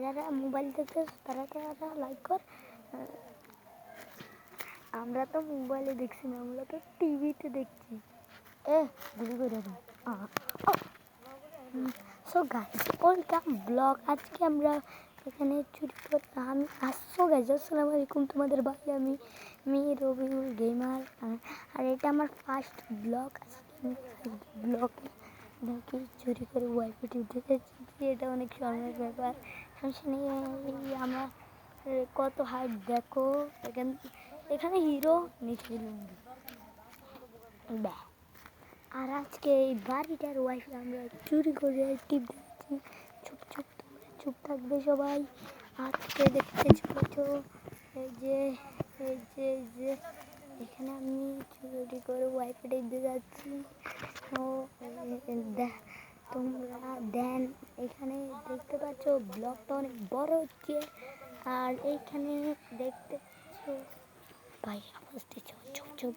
যারা মোবাইল দেখতেছ তারা তারা লাইক কর। আমরা তো মোবাইলে দেখছি না, আমরা তো টিভিতে দেখছি। গুলি করে সো গাইস, ওয়েলকাম ব্লগ। আজকে আমরা এখানে চুরি করে আমি আসছো গাইস। আসসালামু আলাইকুম, তোমাদের ভাই আমি রবিউল গেমার। আর এটা আমার ফার্স্ট ব্লগ। আজকে আমি ব্লগে নাকি চুরি করে ওয়াইফাই টিপতে যাচ্ছি, এটা অনেক শরমের ব্যাপার। আমার কত হাইট দেখো, এখানে হিরো নিচে লুঙ্গি। আর আজকে এই বাড়িটার ওয়াইফাই আমরা চুরি করে টিপ দিচ্ছি। চুপ চুপ, তোমরা চুপ থাকবে সবাই। আজকে দেখতে চলেছ এই যে এখানে আমি চুরি করে ওয়াইফাই টিপতে যাচ্ছি। তোমরা দেন এখানে দেখতে পাচ্ছ ব্লগটা অনেক বড় হচ্ছে। আর এইখানে দেখতে পাচ্ছ ভাই আওয়াজটি চুপ চুপ।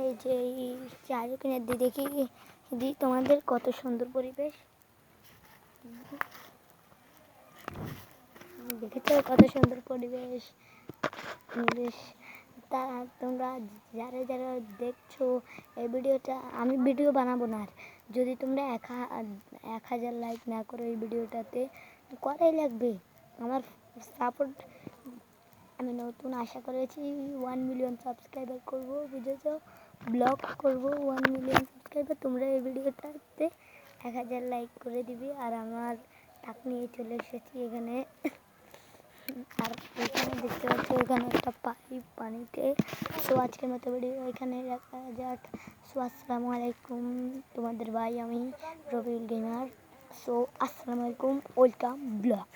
এই যে এই চারুকিনের দেখি তোমাদের কত সুন্দর পরিবেশ দেখেছো, কত সুন্দর পরিবেশ। তা তোমরা যারা যারা দেখছো এই ভিডিওটা, আমি ভিডিও বানাবো না। আর যদি তোমরা 1000 লাইক না করো এই ভিডিওটাতে, করাই লাগবে আমার সাপোর্ট। আমি নতুন আশা করেছি 1 মিলিয়ন সাবস্ক্রাইবার করব, বুঝেছো? ব্লগ করব 1 মিলিয়ন সাবস্ক্রাইবার। তোমরা এই ভিডিওটাতে 1000 লাইক করে দিবি। আর আমার টাক নিয়ে চলে এসেছি এখানে। আর এখানে দেখতে পাচ্ছ এখানে একটা পাইপ পানিতে। সো আজকের মতো ভিডিও এখানে রাখা যাক। সো আসসালামু আলাইকুম, তোমাদের ভাই আমি রবিউল গেমার। সো আসসালামু আলাইকুম, ওয়েলকাম ব্লগ।